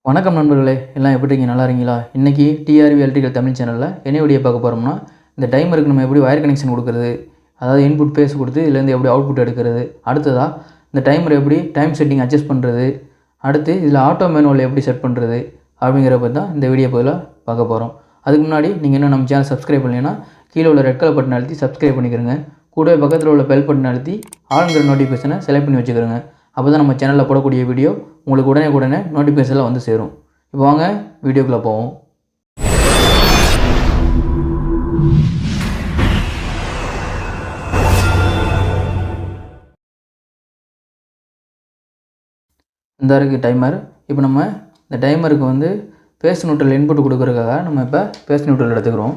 வணக்கம் நண்பர்களே, எல்லாம் எப்படி இருக்கீங்க? நல்லா இருக்கீங்களா? இன்றைக்கி டிஆர்வி எலக்ட்ரிக்கல் தமிழ் சேனலில் என்ன வீடியோ பார்க்க போகிறோம்னா, இந்த டைமருக்கு நம்ம எப்படி வயர் கனெக்ஷன் கொடுக்குறது, அதாவது இன்புட் பேஸ் கொடுத்து இதுலேருந்து எப்படி அவுட்புட் எடுக்கிறது, அடுத்ததாக இந்த டைமர் எப்படி டைம் செட்டிங் அட்ஜஸ்ட் பண்ணுறது, அடுத்து இதில் ஆட்டோ மேனுவல் எப்படி செட் பண்ணுறது அப்படிங்கிற பற்றி தான் இந்த வீடியோ பதில் பார்க்க போகிறோம். அதுக்கு முன்னாடி நீங்கள் இன்னும் நம்ம சேனல் சப்ஸ்கிரைப் பண்ணலைன்னா கீழே உள்ள ரெட் கலர் பட்டன் அழுத்தி சப்ஸ்கிரைப் பண்ணிக்கிறங்க. கூடவே பக்கத்தில் உள்ள பெல் பட்டன் அழுத்தி ஆளுங்கிற நோட்டிஃபிகேஷனை செலக்ட் பண்ணி வச்சுக்கிறோங்க. அப்போ தான் நம்ம சேனலில் போடக்கூடிய வீடியோ உங்களுக்கு உடனே நோட்டிஃபிகேஷனில் வந்து சேரும். இப்போ வாங்க வீடியோக்குள்ளே போவோம். இந்த இருக்குது டைமர். இப்போ நம்ம இந்த டைமருக்கு வந்து பேஸ் நியூட்ரல் இன்புட் கொடுக்குறதுக்காக நம்ம இப்போ பேஸ் நியூட்ரல் எடுத்துக்கிறோம்.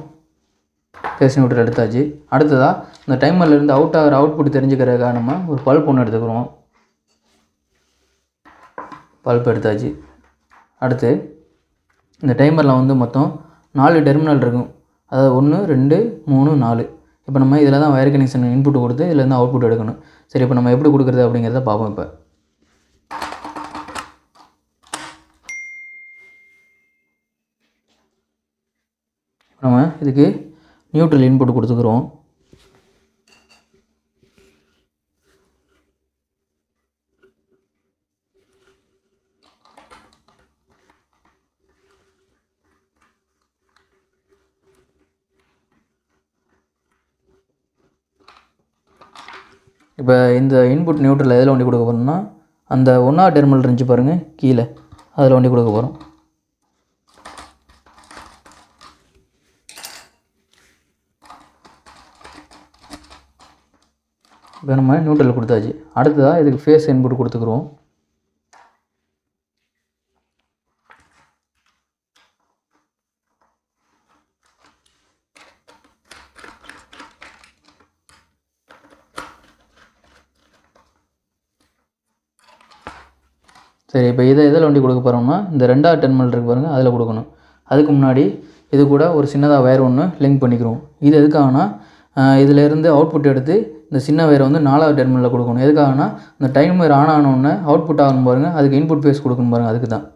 பேஸ் நியூட்ரல் எடுத்தாச்சு. அடுத்ததாக இந்த டைமர்லேருந்து அவுட் ஆகிற அவுட்புட் தெரிஞ்சுக்கிறதுக்காக நம்ம ஒரு பல்ப் ஒன்று எடுத்துக்கிறோம். பல்ப் எடுத்தாச்சு. அடுத்து இந்த டைமரில் வந்து மொத்தம் 4 டெர்மினல் இருக்கும். அதாவது 1 2 3 4. இப்போ நம்ம இதில் தான் வயர் கனெக்ஷன் இன்புட் கொடுத்து இதிலேருந்து அவுட்புட் எடுக்கணும். சரி, இப்போ நம்ம எப்படி கொடுக்குறது அப்படிங்கிறத பார்ப்போம். இப்போ நம்ம இதுக்கு நியூட்ரல் இன்புட் கொடுத்துக்கிறோம். இப்போ இந்த இன்புட் நியூட்ரல் எதில் வண்டி கொடுக்க போகிறோம்னா, அந்த 1வது டெர்மினல் இருந்துச்சு பாருங்கள் கீழே, அதில் வண்டி கொடுக்க போகிறோம். இப்போ நம்ம நியூட்ரல் கொடுத்தாச்சு. அடுத்ததாக இதுக்கு ஃபேஸ் இன்புட் கொடுத்துக்குறோம். சரி, இப்போ எதில் வண்டி கொடுக்க போகிறோம்னா, இந்த 2வது டெர்மினல் இருக்குது பாருங்கள், அதில் கொடுக்கணும். அதுக்கு முன்னாடி இது கூட ஒரு சின்னதாக வயர் ஒன்று லிங்க் பண்ணிக்கிறோம். இது எதுக்காகனா, இதிலேருந்து அவுட்புட் எடுத்து இந்த சின்ன வயரை வந்து 4வது டெர்மினலில் கொடுக்கணும். எதுக்காகனா, இந்த டைமர் ஆன் ஆனோடனே அவுட்புட் ஆகணும் பாருங்கள், அதுக்கு இன்புட் பேஸ் கொடுக்கணும் பாருங்கள், அதுக்கு தான்.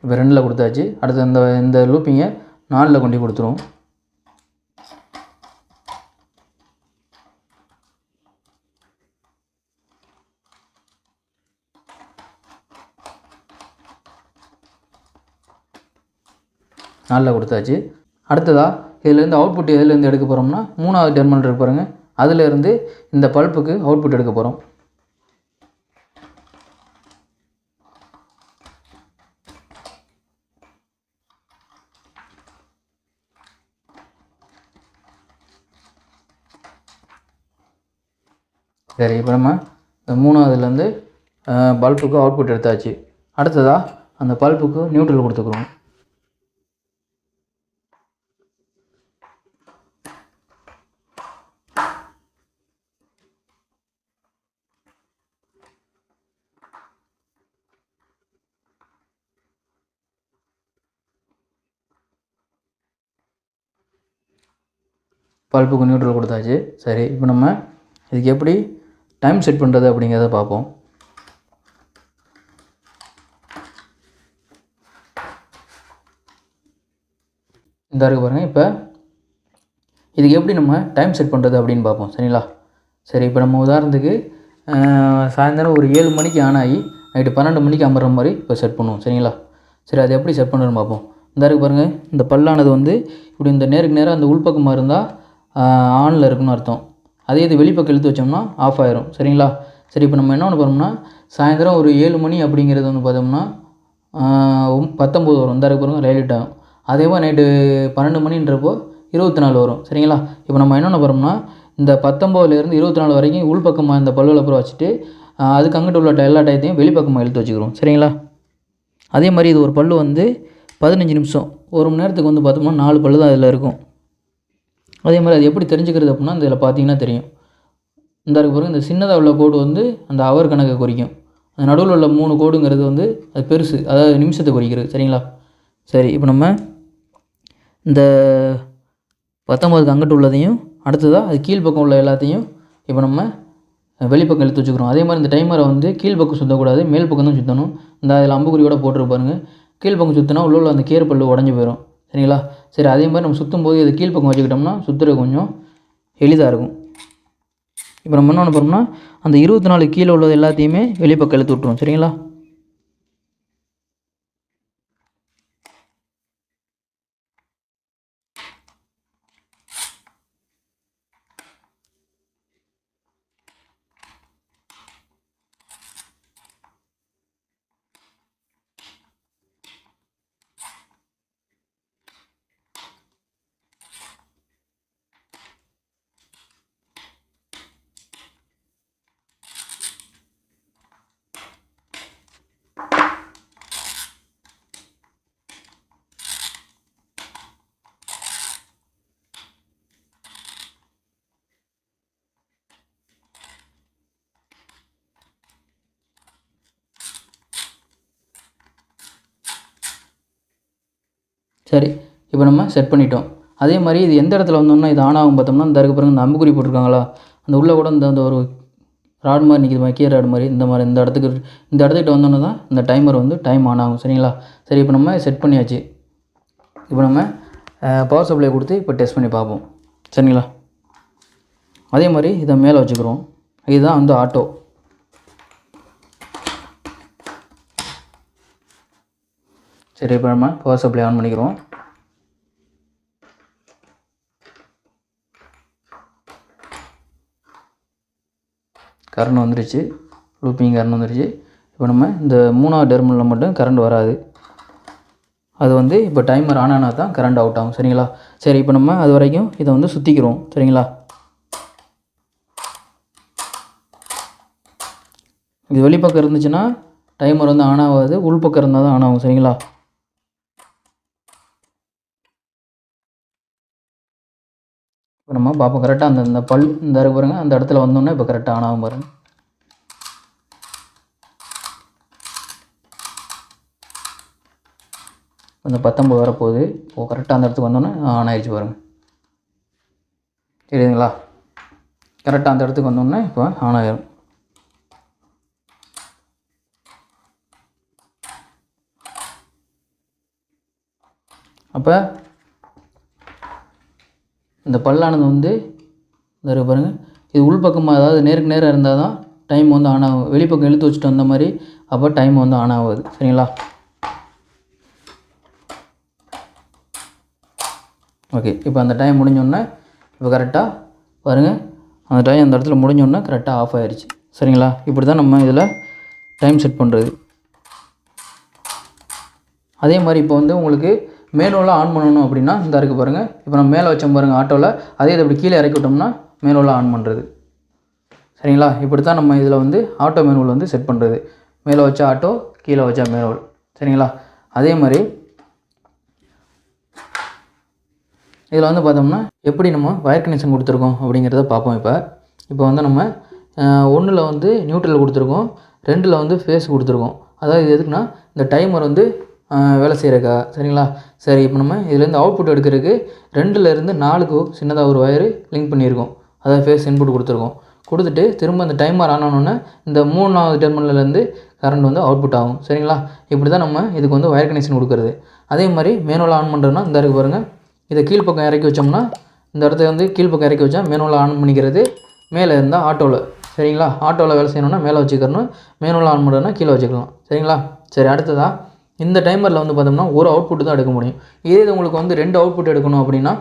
இப்போ 2ல் கொடுத்தாச்சு. அடுத்து இந்த லூப்பிங்கை 4ல் கொண்டு கொடுத்துருவோம். நாலில் கொடுத்தாச்சு. அடுத்ததாக இதிலேருந்து அவுட்புட் எதுலேருந்து எடுக்க போகிறோம்னா, 3வது டெர்மினல் இருக்கு பாருங்கள், அதிலேருந்து இந்த பல்ப்புக்கு அவுட்புட் எடுக்க போகிறோம். சரி, இப்போ நம்ம இந்த 3வதுலேருந்து பல்புக்கு அவுட்புட் எடுத்தாச்சு. அடுத்ததாக அந்த பல்புக்கு நியூட்ரல் கொடுத்துக்குறோம். பல்புக்கு நியூட்ரல் கொடுத்தாச்சு. சரி, இப்போ நம்ம இதுக்கு எப்படி டைம் செட் பண்ணுறது அப்படிங்கிறத பார்ப்போம். இந்த இருக்கு பாருங்கள். இப்போ இதுக்கு எப்படி நம்ம டைம் செட் பண்ணுறது அப்படின்னு பார்ப்போம். சரிங்களா? சரி, இப்போ நம்ம உதாரணத்துக்கு சாயந்தரம் ஒரு 7 மணிக்கு ஆன் ஆகி நைட்டு 12 மணிக்கு அமர்ற மாதிரி இப்போ செட் பண்ணுவோம். சரிங்களா? சரி, அது எப்படி செட் பண்ணுறதுன்னு பார்ப்போம். இந்த இருக்கு பாருங்கள், இந்த பல்லானது வந்து இப்படி இந்த நேருக்கு நேராக அந்த உள்பக்கமாக இருந்தால் ஆனில் இருக்குன்னு அர்த்தம். அதே இது வெளிப்பக்கம் இழுத்து வச்சோம்னா ஆஃப் ஆயிரும். சரிங்களா? சரி, இப்போ நம்ம என்ன பண்ண போகிறோம்னா, சாயந்தரம் ஒரு 7 மணி அப்படிங்கிறது வந்து பார்த்தோம்னா 19 வரும். இந்த பாருங்க லைட் ஆகும். அதே மாதிரி நைட்டு 12 மணின்றப்போ 24 வரும். சரிங்களா? இப்போ நம்ம என்ன பண்ண போகிறோம்னா, இந்த 19லேருந்து 24 வரைக்கும் உள்பக்கமாக இந்த பல்லில் அப்புறம் வச்சுட்டு அதுக்கு அங்கிட்டு உள்ள எல்லா டயத்தையும் வெளிப்பக்கமாக இழுத்து வச்சுக்கிறோம். சரிங்களா? அதே மாதிரி இது ஒரு பல்லு வந்து 15 நிமிஷம், 1 மணி நேரத்துக்கு வந்து பார்த்தோம்னா 4 பல்லு தான் இதில் இருக்கும். அதே மாதிரி அது எப்படி தெரிஞ்சுக்கிறது அப்படின்னா, இதில் பார்த்தீங்கன்னா தெரியும். இந்த இருக்கு பாருங்கள், இந்த சின்னதாக உள்ள கோடு வந்து அந்த ஹவர் கணக்கை குறிக்கும். அந்த நடுவில் உள்ள 3 கோடுங்கிறது வந்து அது பெருசு, அதாவது நிமிஷத்தை குறிக்கிறது. சரிங்களா? சரி, இப்போ நம்ம இந்த 19க்கு அங்கிட்டு உள்ளதையும் அடுத்ததாக அது கீழ்ப்பக்கம் உள்ள எல்லாத்தையும் இப்போ நம்ம வெளிப்பக்கம் இழுத்து வச்சுக்கிறோம். அதே மாதிரி இந்த டைமரை வந்து கீழ்ப்பக்கம் சுற்றக்கூடாது, மேல் பக்கம் தான் சுற்றணும். இந்த அதில் அம்புக்குறியோட போட்டிருப்பாருங்க. கீழ்ப்பக்கம் சுற்றினா உள்ள அந்த கேர் பல்லு உடஞ்சி போயிடும். சரிங்களா? சரி, அதே மாதிரி நம்ம சுற்றும் போது இது கீழ்ப்பக்கம் வச்சுக்கிட்டோம்னா சுற்றுறது கொஞ்சம் எளிதாக இருக்கும். இப்போ நம்ம என்ன பண்ணோம்னா அந்த 24 கீழே உள்ளது எல்லாத்தையுமே வெளிப்பக்கம் இழுத்து விட்டுருவோம். சரிங்களா? சரி, இப்போ நம்ம செட் பண்ணிட்டோம். அதே மாதிரி இது எந்த இடத்துல வந்தோம்னா இது ஆன் ஆகும் பார்த்தோம்னா, இந்த இருக்கு பாருங்க, இந்த அம்புக்குறி போட்டிருக்காங்களா, அந்த உள்ளே கூட இந்த ஒரு ராட் மாதிரி நிற்கிது, கீ ராட் மாதிரி, இந்த மாதிரி இந்த இடத்துக்கிட்ட வந்தோன்னே தான் இந்த டைமர் வந்து டைம் ஆன் ஆகும். சரிங்களா? சரி, இப்போ நம்ம செட் பண்ணியாச்சு. இப்போ நம்ம பவர் சப்ளை கொடுத்து இப்போ டெஸ்ட் பண்ணி பார்ப்போம். சரிங்களா? அதே மாதிரி இதை மேலே வச்சுக்கிறோம். இதுதான் வந்து ஆட்டோ. சரி, இப்போ நம்ம பவர் சப்ளை ஆன் பண்ணிக்கிறோம். கரண்ட் வந்துருச்சு, லூப்பிங் கரண்ட் வந்துருச்சு. இப்போ நம்ம இந்த 3வது டெர்மினலில் மட்டும் கரண்ட் வராது. அது வந்து இப்போ டைமர் ஆன் ஆனால் தான் கரண்ட் அவுட் ஆகும். சரிங்களா? சரி, இப்போ நம்ம அது வரைக்கும் இதை வந்து சுற்றிக்கிறோம். சரிங்களா? இது வெளிப்பக்கம் இருந்துச்சுன்னா டைமர் வந்து ஆன் ஆகாது, உள்பக்கம் இருந்தால் தான் ஆன் ஆகும். சரிங்களா? இப்போ நம்ம பார்ப்போம் கரெக்டாக அந்த பல் இந்த இருக்கு பாருங்கள், அந்த இடத்துல வந்தோன்னே இப்போ கரெக்டாக ஆன் ஆகும் பாருங்கள். இந்த 19 வரப்போகுது. இப்போது கரெக்டாக அந்த இடத்துக்கு வந்தோன்னே ஆன் ஆயிடுச்சு பாருங்கள். சரிங்களா? கரெக்டாக அந்த இடத்துக்கு வந்தோன்னே இப்போ ஆன் ஆகிடும். அப்போ இந்த பல்லானது வந்து இந்த இருக்கு பாருங்கள், இது உள்பக்கமாக, அதாவது நேருக்கு நேராக இருந்தால் தான் டைம் வந்து ஆன் ஆகும். வெளிப்பக்கம் இழுத்து வச்சுட்டு வந்த மாதிரி அப்போ டைம் வந்து ஆன் ஆகாது. சரிங்களா? ஓகே, இப்போ அந்த டைம் முடிஞ்சோடனே இப்போ கரெக்டாக பாருங்கள், அந்த டைம் அந்த இடத்துல முடிஞ்சோடனே கரெக்டாக ஆஃப் ஆகிடுச்சு. சரிங்களா? இப்படி தான் நம்ம இதில் டைம் செட் பண்ணுறது. அதே மாதிரி இப்போ வந்து உங்களுக்கு மேனுவலாக ஆன் பண்ணணும் அப்படின்னா இந்த இருக்குது பாருங்கள், இப்போ நம்ம மேலே வச்சோம் பாருங்கள் ஆட்டோவில், அதே இதை இப்படி கீழே இறக்கி விட்டோம்னா மேனுவலாக ஆன் பண்ணுறது. சரிங்களா? இப்படி தான் நம்ம இதில் வந்து ஆட்டோ மேனுவல் வந்து செட் பண்ணுறது. மேலே வச்சா ஆட்டோ, கீழே வச்சா மேனுவல். சரிங்களா? அதே மாதிரி இதில் வந்து பார்த்தோம்னா எப்படி நம்ம வயர் கனெக்ஷன் கொடுத்துருக்கோம் அப்படிங்கிறத பார்ப்போம். இப்போ வந்து நம்ம 1ல் வந்து நியூட்ரல் கொடுத்துருக்கோம், 2ல் வந்து ஃபேஸ் கொடுத்துருக்கோம். அதாவது இது எதுக்குன்னா இந்த டைமர் வந்து வேலை செய்கிறக்கா. சரிங்களா? சரி, இப்போ நம்ம இதுலேருந்து அவுட்புட் எடுக்கிறதுக்கு 2லேருந்து 4க்கு சின்னதாக ஒரு வயரு லிங்க் பண்ணியிருக்கோம். அதாவது ஃபேஸ் இன்புட் கொடுத்துருக்கோம். கொடுத்துட்டு திரும்ப அந்த டைமர் ஆன் ஆனோடனே இந்த 3வது டெர்மினல்லேருந்து கரண்ட் வந்து அவுட்புட் ஆகும். சரிங்களா? இப்படி தான் நம்ம இதுக்கு வந்து வயர் கனெக்ஷன் கொடுக்குறது. அதே மாதிரி மேனுவலாக ஆன் பண்ணுறதுனா இந்த இருக்குது பாருங்கள், இதை கீழ்ப்பக்கம் இறக்கி வச்சோம்னா இந்த இடத்த வந்து கீழ்ப்பக்கம் இறக்கி வச்சா மேனுவலாக ஆன் பண்ணிக்கிறது. மேலே இருந்தால் ஆட்டோவில். சரிங்களா? ஆட்டோவில் வேலை செய்யணும்னா மேலே வச்சுக்கிறணும், மேனுவலாக ஆன் பண்ணுறதுனா கீழே வச்சுக்கலாம். சரிங்களா? சரி, அடுத்ததாக இந்த டைமரில் வந்து பார்த்தோம்னா ஒரு அவுட்புட் தான் எடுக்க முடியும். இதே இது உங்களுக்கு வந்து 2 அவுட்புட் எடுக்கணும் அப்படின்னா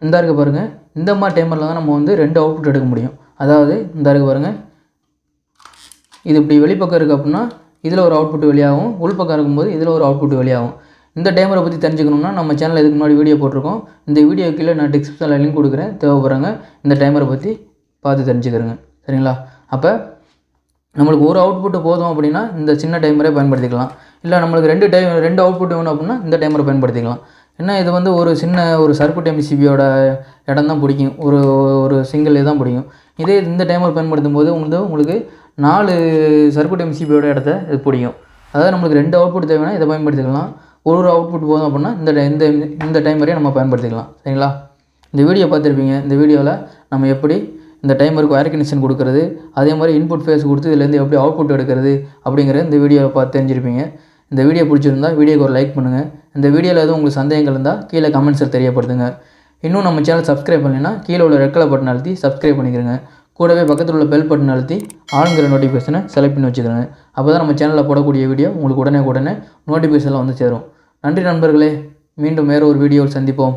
இந்த இருக்குது பாருங்கள், இந்த மாதிரி டைமரில் தான் நம்ம வந்து 2 அவுட்புட் எடுக்க முடியும். அதாவது இந்த இருக்குது பாருங்கள், இது இப்படி வெளிப்பக்கம் இருக்குது அப்படின்னா இதில் ஒரு அவுட்புட் வெளியாகும், உள்பக்கம் இருக்கும்போது இதில் ஒரு அவுட்புட் வெளியாகும். இந்த டைமரை பற்றி தெரிஞ்சுக்கணுன்னா நம்ம சேனலில் இதுக்கு முன்னாடி வீடியோ போட்டிருக்கோம். இந்த வீடியோ கீழே நான் டிஸ்கிரிப்ஷனில் லிங்க் கொடுக்குறேன், தேவைப்படுறாங்க இந்த டைமரை பற்றி பார்த்து தெரிஞ்சுக்கிறேங்க. சரிங்களா? அப்போ நம்மளுக்கு ஒரு அவுட்புட்டு போதும் அப்படின்னா இந்த சின்ன டைமரை பயன்படுத்திக்கலாம். இல்லை நம்மளுக்கு 2 அவுட்புட் வேணும் அப்படின்னா இந்த டைமரை பயன்படுத்திக்கலாம். ஏன்னா இது வந்து ஒரு சின்ன ஒரு சர்க்யூட் எம்சிபியோட இடம் தான் பிடிக்கும், ஒரு சிங்கிள் தான் பிடிக்கும். இதே இந்த டைமர் பயன்படுத்தும் போது உங்களுக்கு 4 சர்க்யூட் எம்சிபியோட இடத்த இது பிடிக்கும். அதாவது நம்மளுக்கு 2 அவுட்புட் தேவைன்னா இதை பயன்படுத்திக்கலாம். ஒரு அவுட்புட் போதும் அப்படின்னா இந்த டைமரையும் நம்ம பயன்படுத்திக்கலாம். சரிங்களா? இந்த வீடியோ பார்த்துருப்பீங்க. இந்த வீடியோவில் நம்ம எப்படி இந்த டைமருக்கு ஒயர் கனெக்ஷன் கொடுக்குறது, அதே மாதிரி இன்புட் ஃபேஸ் கொடுத்து இதுலேருந்து எப்படி அவுட்புட் எடுக்கிறது அப்படிங்கிறத இந்த வீடியோவை பார்த்து தெரிஞ்சிருப்பீங்க. இந்த வீடியோ பிடிச்சிருந்தா வீடியோக்கு ஒரு லைக் பண்ணுங்கள். இந்த வீடியோவில் எதுவும் உங்களுக்கு சந்தேகங்கள் இருந்தால் கீழே கமெண்ட்ஸில் தெரியப்படுத்துங்க. இன்னும் நம்ம சேனல் சப்ஸ்கிரைப் பண்ணலைன்னா கீழே உள்ள ரெட் கலர் பட்டன் அழுத்தி சப்ஸ்கிரைப் பண்ணிக்கிறங்க. கூடவே பக்கத்தில் உள்ள பெல் பட்டன் அழுத்தி ஆளுங்கிற நோட்டிஃபிகேஷனை செலக்ட் பண்ணி வச்சுக்கிறேங்க. அப்போ தான் நம்ம சேனலில் போடக்கூடிய வீடியோ உங்களுக்கு உடனே நோட்டிஃபிகேஷனில் வந்து சேரும். நன்றி நண்பர்களே. மீண்டும் வேறு ஒரு வீடியோவில் சந்திப்போம்.